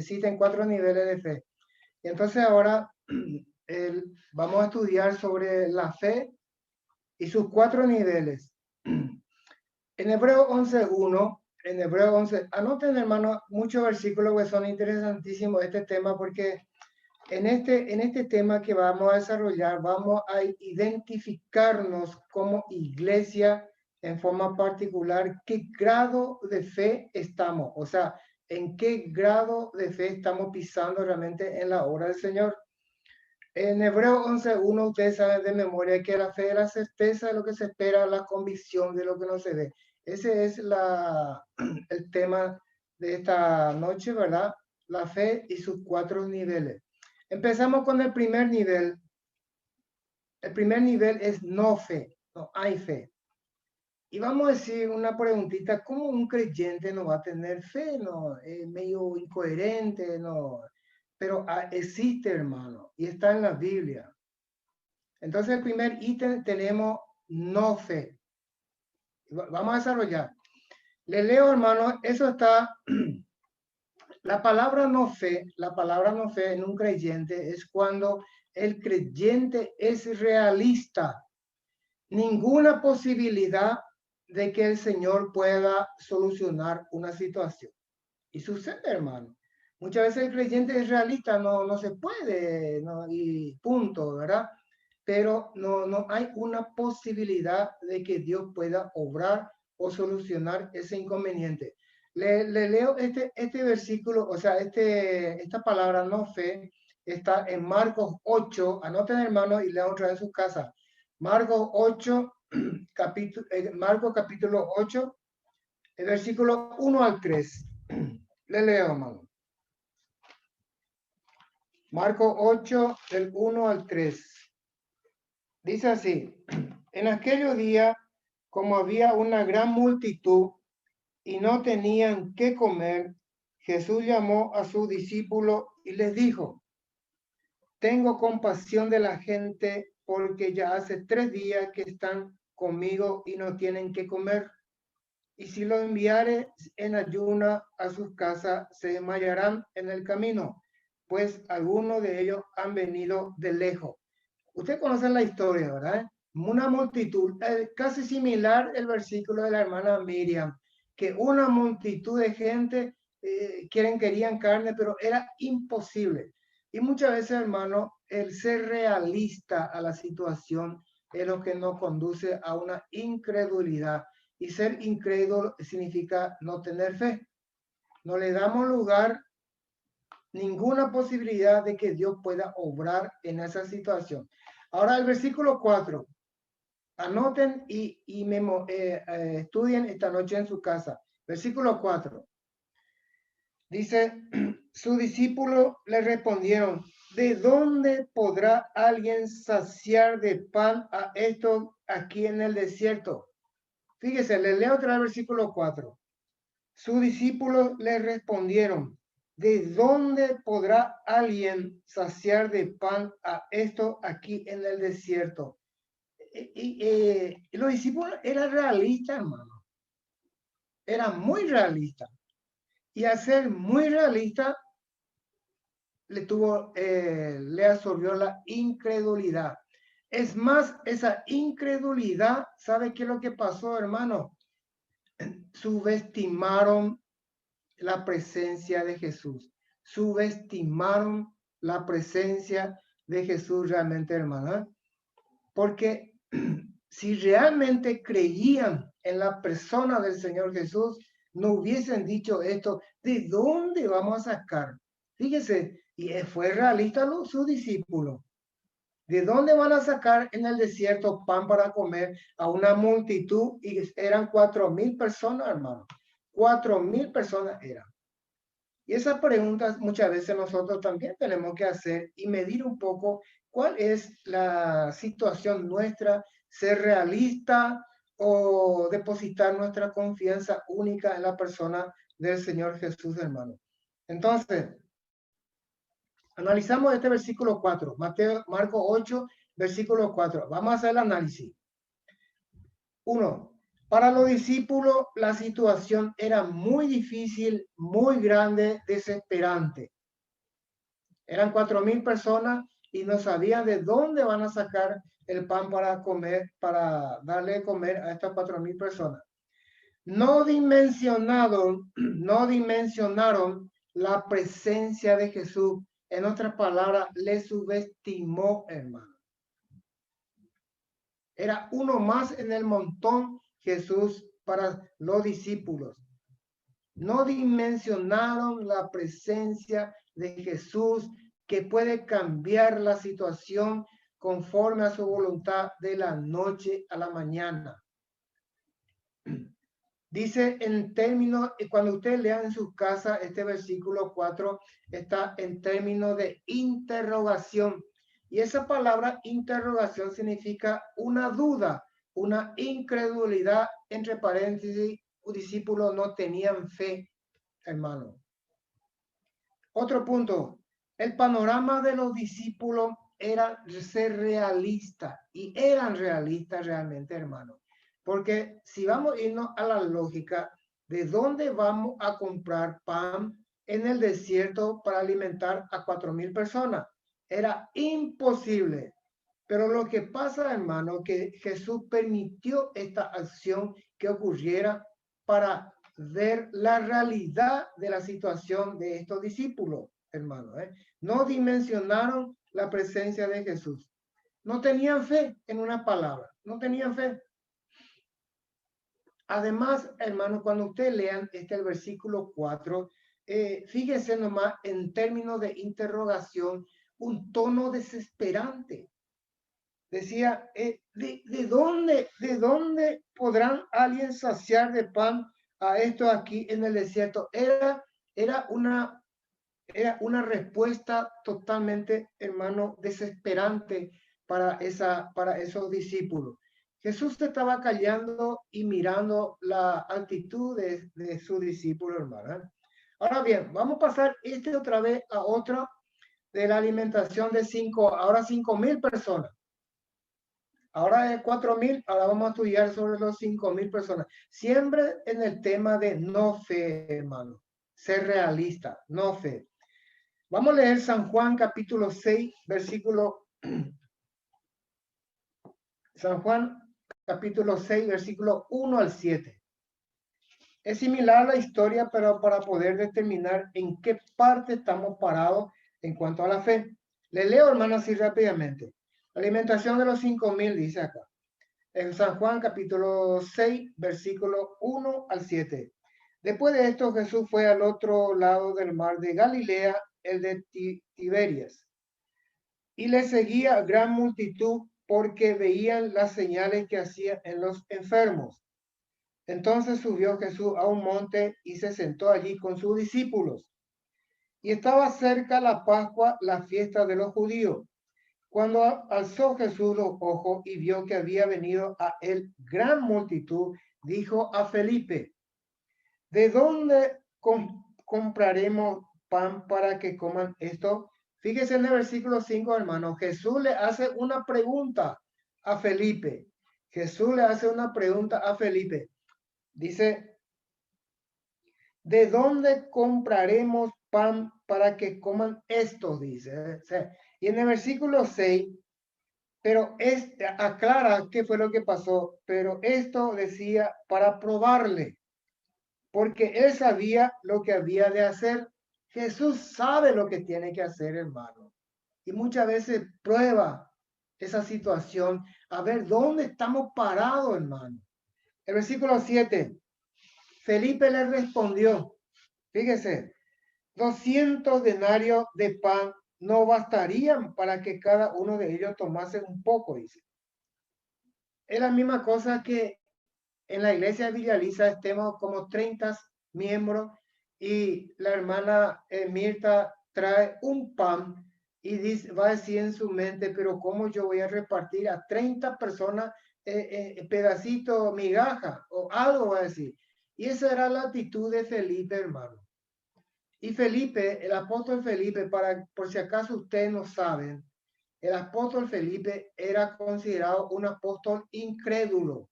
existen 4 niveles de fe. Y entonces ahora vamos a estudiar sobre la fe y sus 4 niveles. En Hebreo 11:1, en Hebreo 11, anoten, hermano, muchos versículos que son interesantísimos este tema, porque en este tema que vamos a desarrollar, vamos a identificarnos como iglesia en forma particular, qué grado de fe estamos, o sea, en qué grado de fe estamos pisando realmente en la obra del Señor. En Hebreo 11:1, ustedes saben de memoria que la fe es la certeza de lo que se espera, la convicción de lo que no se ve. Ese es el tema de esta noche, ¿verdad? La fe y sus 4 niveles. Empezamos con el primer nivel. El primer nivel es no fe, no hay fe. Y vamos a decir una preguntita, ¿cómo un creyente no va a tener fe? No, es medio incoherente, no. Pero existe, hermano, y está en la Biblia. Entonces, el primer ítem tenemos no fe. Vamos a desarrollar. Le leo, hermano, eso está, la palabra no fe en un creyente es cuando el creyente es realista. Ninguna posibilidad de que el Señor pueda solucionar una situación. Y sucede, hermano. Muchas veces el creyente es realista, no se puede, no, y punto, ¿verdad? Pero no hay una posibilidad de que Dios pueda obrar o solucionar ese inconveniente. Le leo este versículo, o sea, esta palabra no fe está en Marcos 8, anoten, hermano, y lean otra vez en su casa. Marcos 8, Marcos capítulo 8, el versículo 1 al 3. Le leo, hermano. Marcos 8, del 1 al 3. Dice así: en aquellos días, como había una gran multitud y no tenían qué comer, Jesús llamó a sus discípulos y les dijo: tengo compasión de la gente, porque ya hace 3 días que están conmigo y no tienen qué comer. Y si los enviare en ayuna a sus casas, se desmayarán en el camino, pues algunos de ellos han venido de lejos. Usted conoce la historia, ¿verdad? Una multitud, casi similar el versículo de la hermana Miriam, que una multitud de gente querían carne, pero era imposible. Y muchas veces, hermano, el ser realista a la situación es lo que nos conduce a una incredulidad. Y ser incrédulo significa no tener fe. No le damos lugar, ninguna posibilidad de que Dios pueda obrar en esa situación. Ahora el versículo 4. Anoten y estudien esta noche en su casa. Versículo 4. Dice, sus discípulos le respondieron: ¿de dónde podrá alguien saciar de pan a estos aquí en el desierto? Fíjese, le leo otra vez el versículo 4. Sus discípulos le respondieron: ¿de dónde podrá alguien saciar de pan a esto aquí en el desierto? Los discípulos eran realistas, hermano. Eran muy realistas. Y al ser muy realista, le absorbió la incredulidad. Es más, esa incredulidad, ¿sabe qué es lo que pasó, hermano? Subestimaron la presencia de Jesús. Subestimaron la presencia de Jesús realmente, hermana. Porque si realmente creían en la persona del Señor Jesús, no hubiesen dicho esto: ¿de dónde vamos a sacar? Fíjese, y fue realista sus discípulos. ¿De dónde van a sacar en el desierto pan para comer a una multitud? Y eran 4,000 personas, hermano. 4,000 personas eran. Y esas preguntas muchas veces nosotros también tenemos que hacer y medir un poco cuál es la situación nuestra, ser realista o depositar nuestra confianza única en la persona del Señor Jesús, hermano. Entonces, analizamos este versículo 4, Marcos 8, versículo 4. Vamos a hacer el análisis. 1. Para los discípulos la situación era muy difícil, muy grande, desesperante. Eran 4,000 personas y no sabían de dónde van a sacar el pan para comer, para darle de comer a estas 4,000 personas. No dimensionaron la presencia de Jesús. En otras palabras, le subestimó, hermano. Era uno más en el montón Jesús para los discípulos. No dimensionaron la presencia de Jesús que puede cambiar la situación conforme a su voluntad de la noche a la mañana. Dice en términos, cuando ustedes lean en su casa, este versículo 4 está en términos de interrogación. Y esa palabra interrogación significa una duda, una incredulidad, entre paréntesis, los discípulos no tenían fe, hermano. Otro punto, el panorama de los discípulos era ser realista y eran realistas realmente, hermano. Porque si vamos a irnos a la lógica de dónde vamos a comprar pan en el desierto para alimentar a 4,000 personas, era imposible. Pero lo que pasa, hermano, que Jesús permitió esta acción que ocurriera para ver la realidad de la situación de estos discípulos, hermano. No dimensionaron la presencia de Jesús. No tenían fe en una palabra, no tenían fe. Además, hermano, cuando ustedes lean el versículo 4, fíjense nomás en términos de interrogación, un tono desesperante. Decía, ¿de dónde podrán alguien saciar de pan a esto aquí en el desierto? Era una respuesta totalmente, hermano, desesperante para esos discípulos. Jesús se estaba callando y mirando la actitud de su discípulo, hermano. Ahora bien, vamos a pasar otra vez a otra de la alimentación de 5,000 personas. Ahora de 4,000, ahora vamos a estudiar sobre los 5,000 personas. Siempre en el tema de no fe, hermano. Ser realista, no fe. Vamos a leer San Juan capítulo 6, versículo... San Juan capítulo 6, versículo 1 al 7. Es similar a la historia, pero para poder determinar en qué parte estamos parados en cuanto a la fe. Le leo, hermano, así rápidamente. La alimentación de los 5,000 dice acá. En San Juan capítulo 6, versículo 1 al 7. Después de esto, Jesús fue al otro lado del mar de Galilea, el de Tiberias, y le seguía gran multitud porque veían las señales que hacía en los enfermos. Entonces subió Jesús a un monte y se sentó allí con sus discípulos. Y estaba cerca la Pascua, la fiesta de los judíos. Cuando alzó Jesús los ojos y vio que había venido a él gran multitud, dijo a Felipe, ¿de dónde compraremos pan para que coman esto? Fíjese en el versículo 5, hermano. Jesús le hace una pregunta a Felipe. Jesús le hace una pregunta a Felipe. Dice, ¿de dónde compraremos pan para que coman esto? Dice. Y en el versículo 6, pero aclara qué fue lo que pasó, pero esto decía para probarle, porque él sabía lo que había de hacer. Jesús sabe lo que tiene que hacer, hermano. Y muchas veces prueba esa situación a ver dónde estamos parados, hermano. El versículo 7, Felipe le respondió, fíjese, 200 denarios de pan no bastarían para que cada uno de ellos tomase un poco, dice. Es la misma cosa que en la iglesia de Villaliza estemos como 30 miembros y la hermana Mirta trae un pan y dice, va a decir en su mente, pero ¿cómo yo voy a repartir a 30 personas pedacito, migaja o algo? Va a decir. Y esa era la actitud de Felipe, hermano. Y Felipe, el apóstol Felipe, por si acaso ustedes no saben, el apóstol Felipe era considerado un apóstol incrédulo.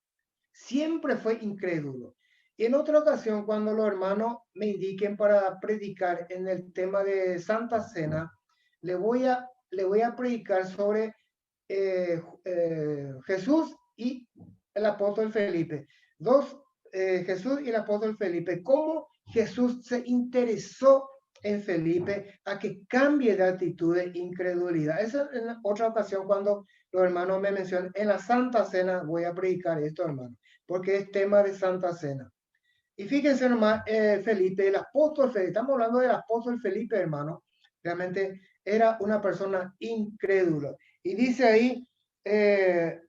Siempre fue incrédulo. Y en otra ocasión, cuando los hermanos me indiquen para predicar en el tema de Santa Cena, le voy a predicar sobre Jesús y el apóstol Felipe. Jesús y el apóstol Felipe. ¿Cómo Jesús se interesó en Felipe a que cambie de actitud de incredulidad? Esa es en otra ocasión cuando los hermanos me mencionan. En la Santa Cena voy a predicar esto, hermano, porque es tema de Santa Cena. Y fíjense nomás, Felipe, el apóstol Felipe, estamos hablando del apóstol Felipe, hermano, realmente era una persona incrédula. Y dice ahí,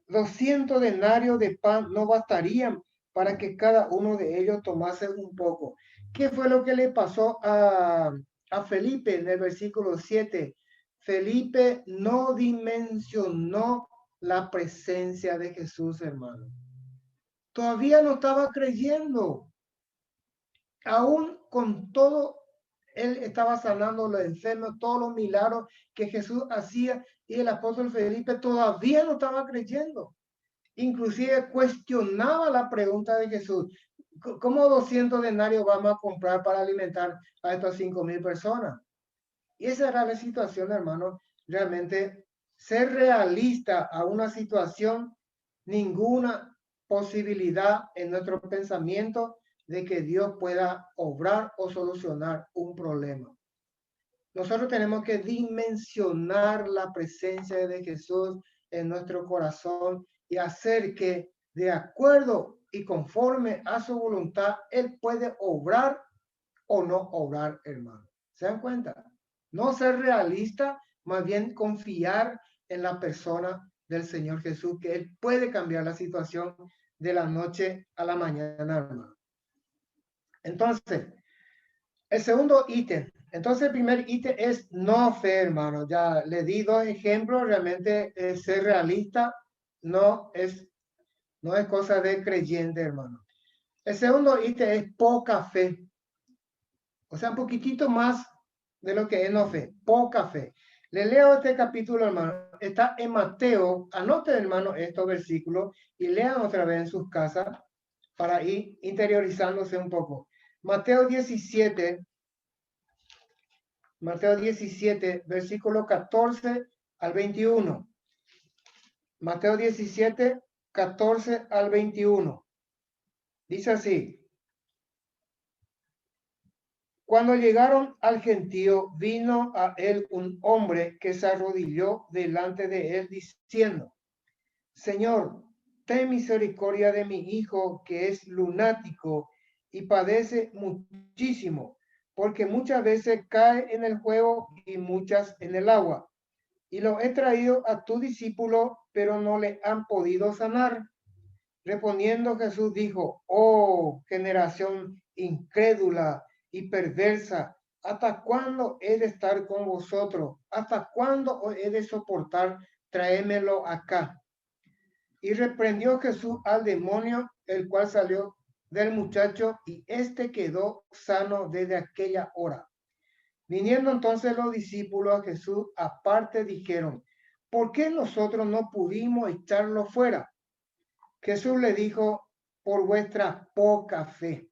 200 denarios de pan no bastarían para que cada uno de ellos tomase un poco. ¿Qué fue lo que le pasó a Felipe en el versículo 7? Felipe no dimensionó la presencia de Jesús, hermano. Todavía no estaba creyendo. Aún con todo, él estaba sanando los enfermos, todos los milagros que Jesús hacía, y el apóstol Felipe todavía no estaba creyendo. Inclusive cuestionaba la pregunta de Jesús: ¿cómo 200 denarios vamos a comprar para alimentar a estas 5,000 personas? Y esa era la situación, hermano. Realmente ser realista a una situación, ninguna posibilidad en nuestro pensamiento de que Dios pueda obrar o solucionar un problema. Nosotros tenemos que dimensionar la presencia de Jesús en nuestro corazón y hacer que, de acuerdo y conforme a su voluntad, Él puede obrar o no obrar, hermano. ¿Se dan cuenta? No ser realista, más bien confiar en la persona del Señor Jesús, que Él puede cambiar la situación de la noche a la mañana, hermano. Entonces, el segundo ítem. Entonces, el primer ítem es no fe, hermano. Ya le di 2 ejemplos. Realmente ser realista no es cosa de creyente, hermano. El segundo ítem es poca fe. O sea, un poquitito más de lo que es no fe, poca fe. Le leo este capítulo, hermano. Está en Mateo. Anoten, hermano, estos versículos y lean otra vez en sus casas para ir interiorizándose un poco. Mateo 17, versículo 14 al 21. Mateo 17, 14 al 21. Dice así: cuando llegaron al gentío, vino a él un hombre que se arrodilló delante de él diciendo: Señor, ten misericordia de mi hijo, que es lunático y padece muchísimo, porque muchas veces cae en el juego y muchas en el agua. Y lo he traído a tu discípulo, pero no le han podido sanar. Respondiendo Jesús dijo: oh, generación incrédula y perversa, ¿hasta cuándo he de estar con vosotros? ¿Hasta cuándo he de soportar? Tráemelo acá. Y reprendió Jesús al demonio, el cual salió del muchacho, y éste quedó sano desde aquella hora. Viniendo entonces los discípulos a Jesús aparte, dijeron: ¿por qué nosotros no pudimos echarlo fuera? Jesús le dijo: por vuestra poca fe.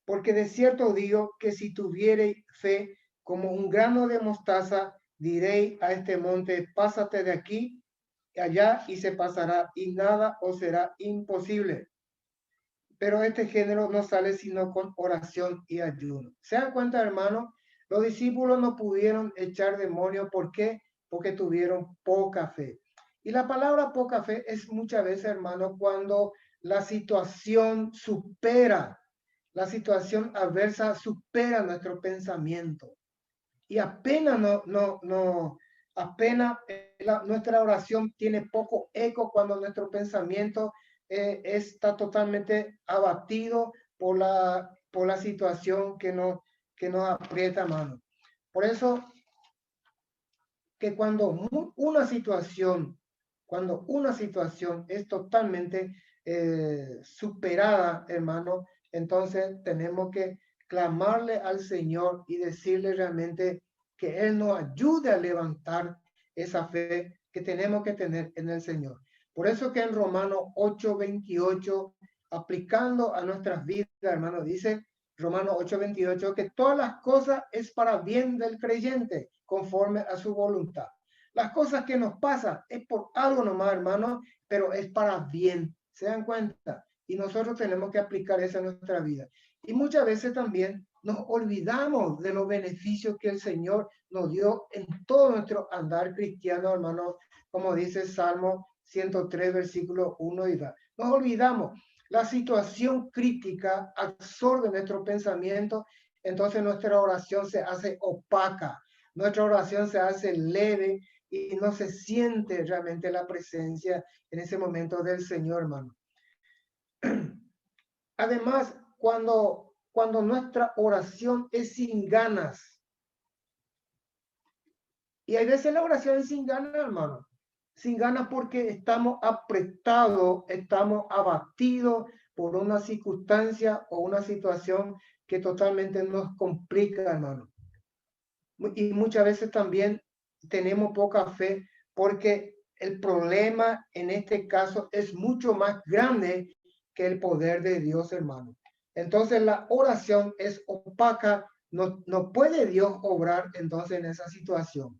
Porque de cierto digo que si tuviereis fe como un grano de mostaza, diréis a este monte: pásate de aquí allá, y se pasará, y nada os será imposible. Pero este género no sale sino con oración y ayuno. ¿Se dan cuenta, hermano? Los discípulos no pudieron echar demonios. ¿Por qué? Porque tuvieron poca fe. Y la palabra poca fe es muchas veces, hermano, cuando la situación adversa supera nuestro pensamiento. Y apenas nuestra oración tiene poco eco cuando nuestro pensamiento está totalmente abatido por la situación que nos aprieta, mano. Por eso que cuando una situación es totalmente superada, hermano, entonces tenemos que clamarle al Señor y decirle realmente que Él nos ayude a levantar esa fe que tenemos que tener en el Señor. Por eso que en Romanos 8:28, aplicando a nuestras vidas, hermano, dice Romanos 8:28, que todas las cosas es para bien del creyente, conforme a su voluntad. Las cosas que nos pasan es por algo nomás, hermano, pero es para bien. ¿Se dan cuenta? Y nosotros tenemos que aplicar eso en nuestra vida. Y muchas veces también nos olvidamos de los beneficios que el Señor nos dio en todo nuestro andar cristiano, hermano, como dice Salmo 103, versículo 1 y 2. Nos olvidamos. La situación crítica absorbe nuestro pensamiento, entonces nuestra oración se hace opaca, nuestra oración se hace leve y no se siente realmente la presencia en ese momento del Señor, hermano. Además, cuando nuestra oración es sin ganas, y hay veces la oración es sin ganas, hermano, sin ganas porque estamos apretados, estamos abatidos por una circunstancia o una situación que totalmente nos complica, hermano. Y muchas veces también tenemos poca fe porque el problema en este caso es mucho más grande que el poder de Dios, hermano. Entonces la oración es opaca, no puede Dios obrar entonces en esa situación.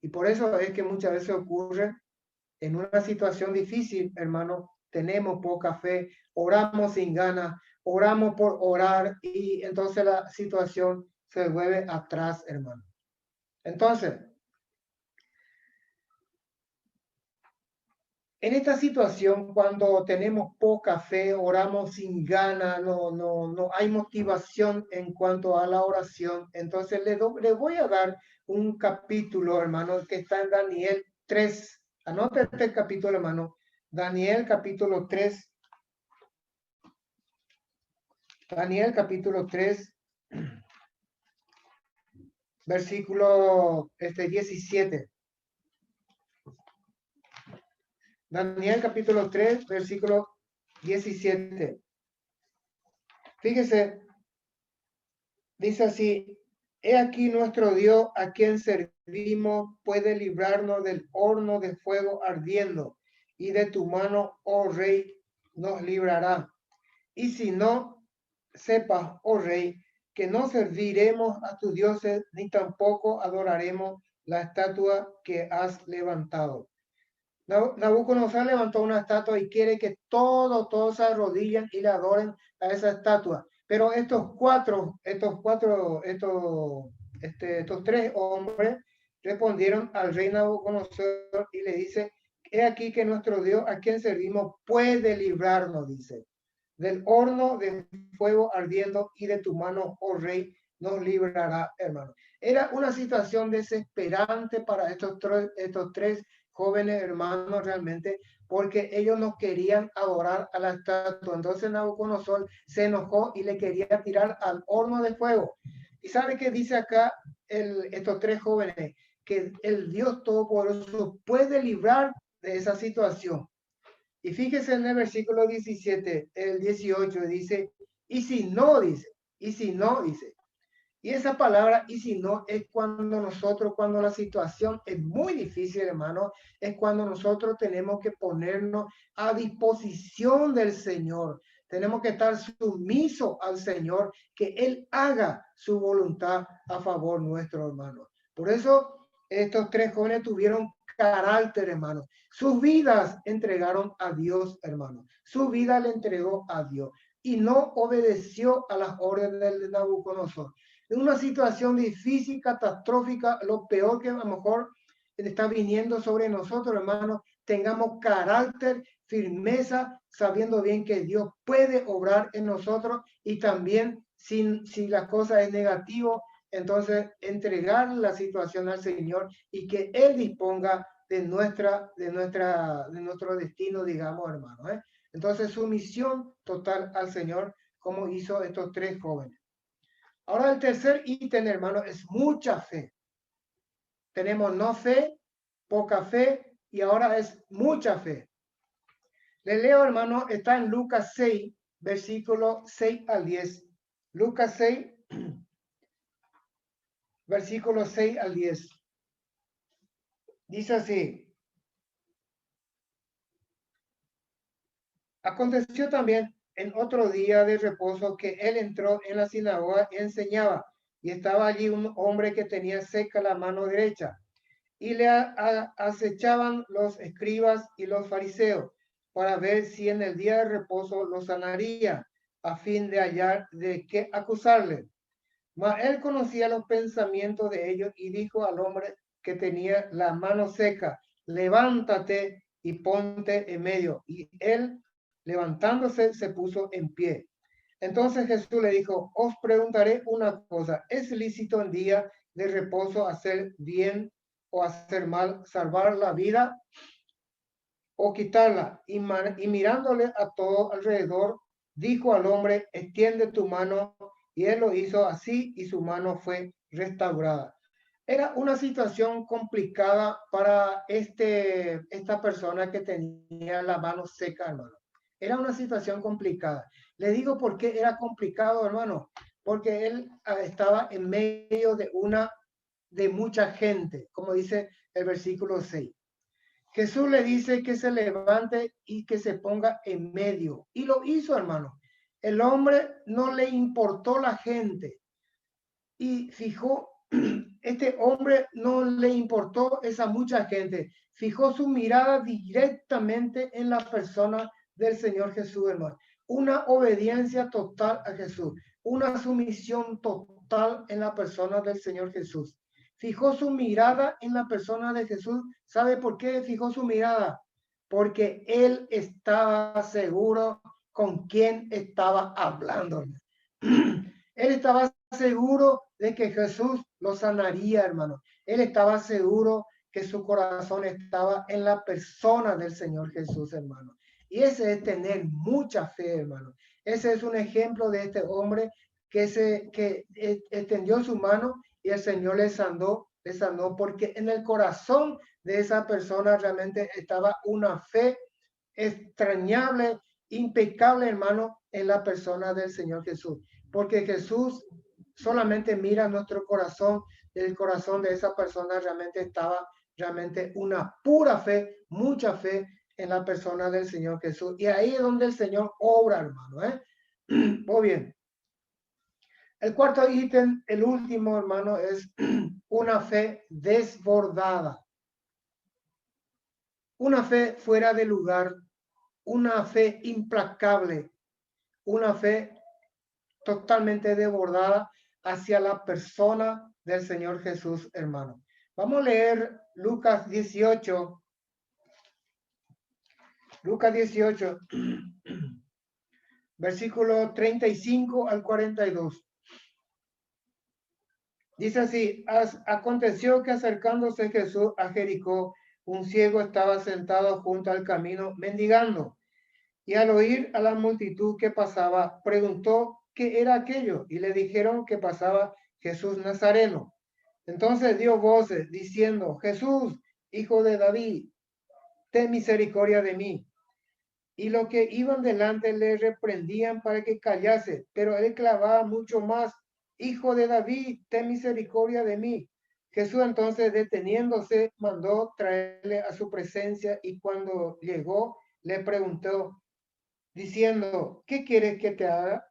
Y por eso es que muchas veces ocurre en una situación difícil, hermano, tenemos poca fe, oramos sin ganas, oramos por orar y entonces la situación se vuelve atrás, hermano. Entonces, en esta situación, cuando tenemos poca fe, oramos sin ganas, no hay motivación en cuanto a la oración, entonces le voy a dar un capítulo, hermano, que está en Daniel 3. Anote este capítulo, hermano. Daniel capítulo 3. Daniel capítulo 3, versículo 17. Daniel capítulo 3, versículo 17. Fíjese, dice así: he aquí nuestro Dios a quien servimos puede librarnos del horno de fuego ardiendo, y de tu mano, oh rey, nos librará. Y si no, sepas, oh rey, que no serviremos a tus dioses, ni tampoco adoraremos la estatua que has levantado. Nabucodonosor levantó una estatua y quiere que todos se arrodillen y le adoren a esa estatua. Pero estos tres hombres respondieron al rey Nabucodonosor y le dice: he aquí que nuestro Dios a quien servimos puede librarnos, dice, del horno de fuego ardiendo, y de tu mano, oh rey, nos librará, hermano. Era una situación desesperante para estos tres jóvenes hermanos realmente, porque ellos no querían adorar a la estatua. Entonces Nabucodonosor se enojó y le quería tirar al horno de fuego. ¿Y sabe qué dice acá estos tres jóvenes? Que el Dios Todopoderoso puede librar de esa situación. Y fíjese en el versículo 17, el 18, dice, y si no, dice, y si no, dice. Y esa palabra, y si no, es cuando la situación es muy difícil, hermano, es cuando nosotros tenemos que ponernos a disposición del Señor. Tenemos que estar sumisos al Señor, que Él haga su voluntad a favor nuestro, hermano. Por eso estos tres jóvenes tuvieron carácter, hermano. Sus vidas entregaron a Dios, hermano. Su vida le entregó a Dios y no obedeció a las órdenes de Nabucodonosor. En una situación difícil, catastrófica, lo peor que a lo mejor está viniendo sobre nosotros, hermanos, tengamos carácter, firmeza, sabiendo bien que Dios puede obrar en nosotros, y también si la cosa es negativa, entonces entregar la situación al Señor y que Él disponga de nuestro destino, digamos, hermano. Entonces, sumisión total al Señor, como hizo estos tres jóvenes. Ahora el tercer ítem, hermano, es mucha fe. Tenemos no fe, poca fe, y ahora es mucha fe. Le leo, hermano, está en Lucas 6, versículo 6 al 10. Lucas 6, versículo 6 al 10. Dice así: aconteció también en otro día de reposo que él entró en la sinagoga y enseñaba, y estaba allí un hombre que tenía seca la mano derecha, y le acechaban los escribas y los fariseos para ver si en el día de reposo lo sanaría, a fin de hallar de qué acusarle. Mas él conocía los pensamientos de ellos y dijo al hombre que tenía la mano seca, levántate y ponte en medio. Y él, levantándose, se puso en pie. Entonces Jesús le dijo, os preguntaré una cosa, ¿es lícito en día de reposo hacer bien o hacer mal, salvar la vida o quitarla? Y mirándole a todo alrededor, dijo al hombre, extiende tu mano, y él lo hizo así y su mano fue restaurada. Era una situación complicada para esta persona que tenía la mano seca, hermano. Era una situación complicada. Le digo por qué era complicado, hermano, porque él estaba en medio de mucha gente, como dice el versículo 6. Jesús le dice que se levante y que se ponga en medio. Y lo hizo, hermano. El hombre no le importó la gente. Y fijó, este hombre no le importó esa mucha gente. Fijó su mirada directamente en la persona del Señor Jesús, hermano. Una obediencia total a Jesús. Una sumisión total en la persona del Señor Jesús. Fijó su mirada en la persona de Jesús. ¿Sabe por qué fijó su mirada? Porque él estaba seguro con quién estaba hablando. Él estaba seguro de que Jesús lo sanaría, hermano. Él estaba seguro que su corazón estaba en la persona del Señor Jesús, hermano. Y ese es tener mucha fe, hermano. Ese es un ejemplo de este hombre que extendió su mano y el Señor le sanó, porque en el corazón de esa persona realmente estaba una fe extrañable, impecable, hermano, en la persona del Señor Jesús. Porque Jesús solamente mira nuestro corazón, el corazón de esa persona realmente estaba realmente una pura fe, mucha fe en la persona del Señor Jesús. Y ahí es donde el Señor obra, hermano. Muy bien. El cuarto ítem, el último, hermano, es una fe desbordada. Una fe fuera de lugar, una fe implacable, una fe totalmente desbordada hacia la persona del Señor Jesús, hermano. Vamos a leer Lucas 18. Lucas 18, versículo 35 al 42. Dice así, aconteció que acercándose Jesús a Jericó, un ciego estaba sentado junto al camino mendigando. Y al oír a la multitud que pasaba, preguntó qué era aquello, y le dijeron que pasaba Jesús Nazareno. Entonces dio voces diciendo, Jesús, hijo de David, ten misericordia de mí. Y los que iban delante le reprendían para que callase, pero él clamaba mucho más, hijo de David, ten misericordia de mí. Jesús entonces, deteniéndose, mandó traerle a su presencia, y cuando llegó, le preguntó, diciendo, ¿qué quieres que te haga?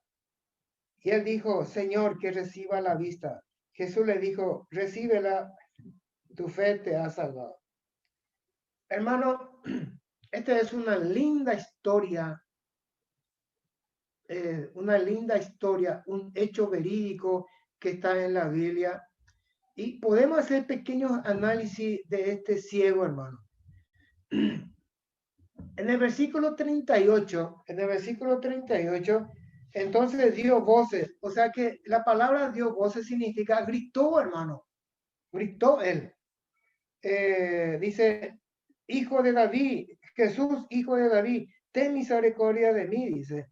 Y él dijo, Señor, que reciba la vista. Jesús le dijo, recíbela, tu fe te ha salvado. Hermano, esta es una linda historia, un hecho verídico que está en la Biblia. Y podemos hacer pequeños análisis de este ciego, hermano. En el versículo 38, entonces dio voces, o sea que la palabra dio voces significa gritó, hermano, gritó él. Dice, hijo de David, Jesús, hijo de David, ten misericordia de mí, dice.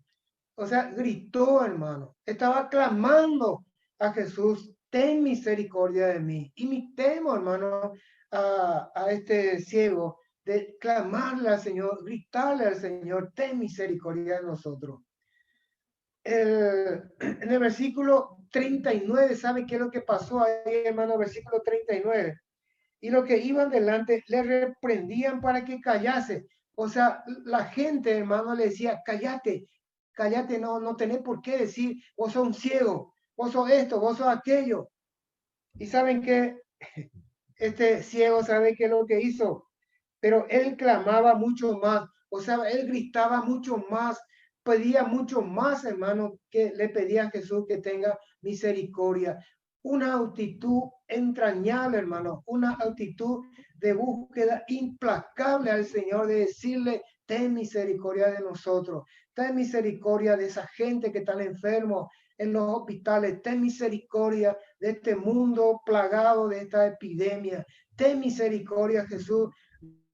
O sea, gritó, hermano, estaba clamando a Jesús, ten misericordia de mí. Imitemos, hermano, a este ciego, de clamarle al Señor, gritarle al Señor, ten misericordia de nosotros. En el versículo 39, ¿sabe qué es lo que pasó ahí, hermano? Versículo 39. Y los que iban delante le reprendían para que callase. O sea, la gente, hermano, le decía, cállate, cállate, no tenés por qué decir, vos sos un ciego, vos sos esto, vos sos aquello. Y saben que este ciego sabe qué es lo que hizo, pero él clamaba mucho más, o sea, él gritaba mucho más, pedía mucho más, hermano, que le pedía a Jesús que tenga misericordia. Una actitud entrañable, hermano, una actitud de búsqueda implacable al Señor, de decirle, ten misericordia de nosotros, ten misericordia de esa gente que está enfermo en los hospitales, ten misericordia de este mundo plagado de esta epidemia, ten misericordia, Jesús,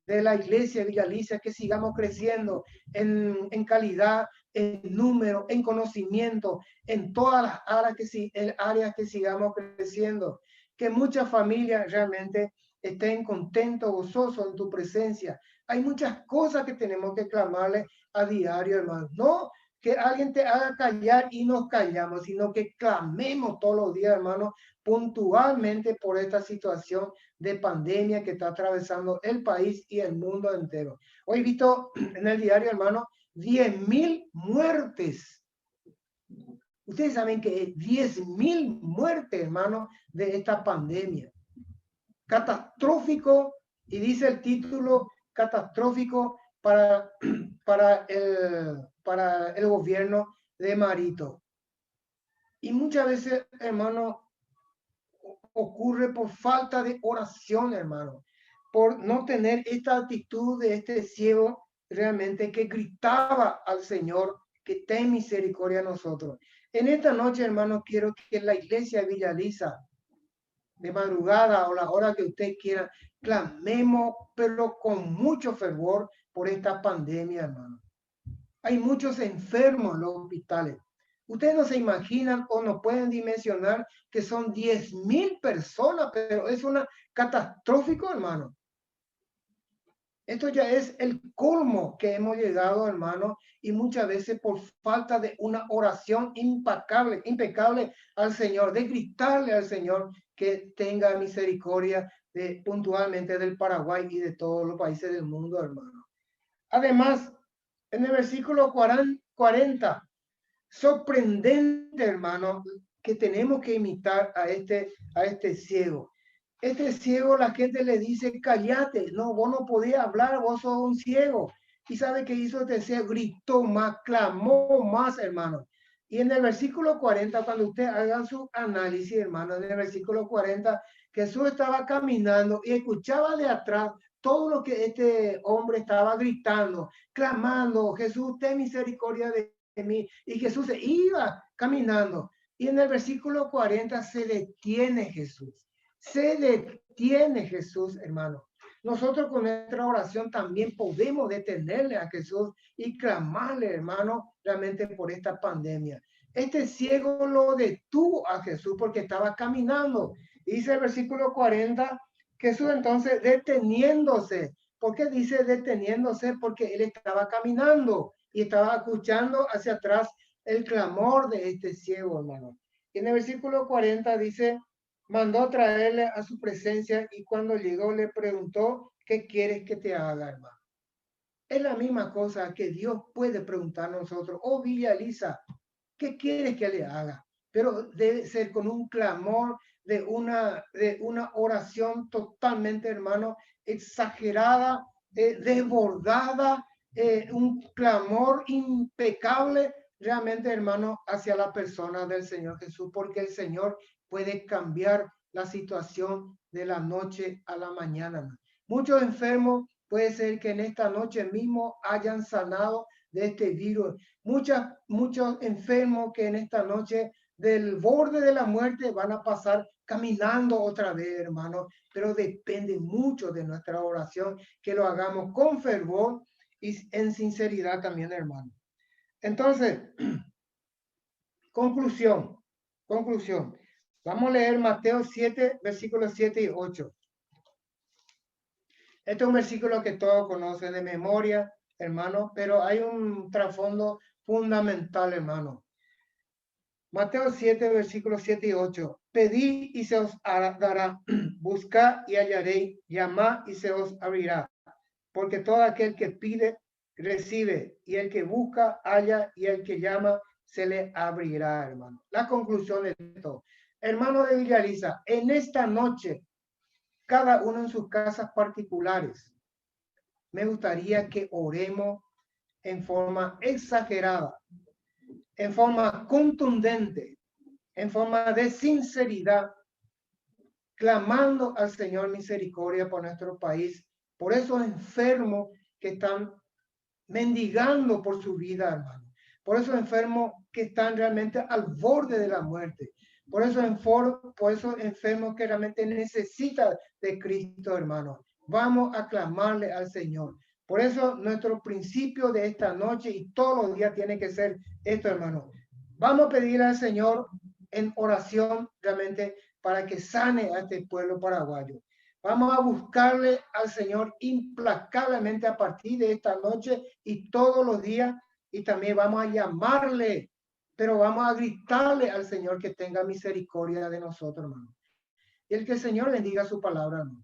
de la iglesia Villa Alicia, que sigamos creciendo en calidad, en número, en conocimiento, en todas las áreas que sigamos creciendo, que muchas familias realmente estén contentos, gozosos en tu presencia. Hay muchas cosas que tenemos que clamarle a diario, hermano. No que alguien te haga callar y nos callamos, sino que clamemos todos los días, hermano, puntualmente por esta situación de pandemia que está atravesando el país y el mundo entero. Hoy he visto en el diario, hermano, 10.000 muertes. Ustedes saben que 10.000 muertes, hermano, de esta pandemia. Catastrófico, y dice el título, catastrófico para el gobierno de Marito. Y muchas veces, hermano, ocurre por falta de oración, hermano, por no tener esta actitud de este ciego realmente que gritaba al Señor que ten misericordia a nosotros. En esta noche, hermano, quiero que la iglesia de Villa Alicia, de madrugada o la hora que usted quiera, clamemos, pero con mucho fervor por esta pandemia, hermano. Hay muchos enfermos en los hospitales. Ustedes no se imaginan o no pueden dimensionar que son 10.000 personas, pero es una catastrófico, hermano. Esto ya es el colmo que hemos llegado, hermano, y muchas veces por falta de una oración impecable al Señor, de gritarle al Señor que tenga misericordia puntualmente del Paraguay y de todos los países del mundo, hermano. Además, en el versículo 40, sorprendente, hermano, que tenemos que imitar a este ciego. Este ciego, la gente le dice, cállate, no, vos no podías hablar, vos sos un ciego. ¿Y sabe qué hizo este ciego? Gritó más, clamó más, hermano. Y en el versículo 40, cuando usted haga su análisis, hermano, en el versículo 40, Jesús estaba caminando y escuchaba de atrás todo lo que este hombre estaba gritando, clamando, Jesús, ten misericordia de mí. Y Jesús se iba caminando. Y en el versículo 40 se detiene Jesús. Se detiene Jesús, hermano. Nosotros con nuestra oración también podemos detenerle a Jesús y clamarle, hermano, realmente por esta pandemia. Este ciego lo detuvo a Jesús porque estaba caminando. Dice el versículo 40, Jesús entonces deteniéndose. ¿Por qué dice deteniéndose? Porque él estaba caminando y estaba escuchando hacia atrás el clamor de este ciego, hermano. Y en el versículo 40 dice, mandó traerle a su presencia y cuando llegó le preguntó, ¿qué quieres que te haga, hermano? Es la misma cosa que Dios puede preguntar a nosotros. Oh, Villa Alicia, ¿qué quieres que le haga? Pero debe ser con un clamor de una oración totalmente, hermano, exagerada, desbordada, un clamor impecable realmente, hermano, hacia la persona del Señor Jesús, porque el Señor puede cambiar la situación de la noche a la mañana. Muchos enfermos puede ser que en esta noche mismo hayan sanado de este virus. Muchos enfermos que en esta noche del borde de la muerte van a pasar caminando otra vez, hermano, pero depende mucho de nuestra oración, que lo hagamos con fervor y en sinceridad también, hermano. Entonces, conclusión. Vamos a leer Mateo 7, versículos 7 y 8. Este es un versículo que todos conocen de memoria, hermano, pero hay un trasfondo fundamental, hermano. Mateo 7, versículos 7 y 8. Pedid y se os dará, buscad y hallaréis, llamad y se os abrirá. Porque todo aquel que pide, recibe, y el que busca, halla, y el que llama, se le abrirá, hermano. La conclusión de esto, hermano de Villaliza, en esta noche, cada uno en sus casas particulares, me gustaría que oremos en forma exagerada, en forma contundente, en forma de sinceridad, clamando al Señor misericordia por nuestro país, por esos enfermos que están mendigando por su vida, hermano. Por esos enfermos que están realmente al borde de la muerte. Por esos enfermos que realmente necesitan de Cristo, hermano. Vamos a clamarle al Señor. Por eso nuestro principio de esta noche y todos los días tiene que ser esto, hermano. Vamos a pedirle al Señor en oración realmente para que sane a este pueblo paraguayo. Vamos a buscarle al Señor implacablemente a partir de esta noche y todos los días, y también vamos a llamarle, pero vamos a gritarle al Señor que tenga misericordia de nosotros, hermano. Y el que el Señor bendiga su palabra, hermano.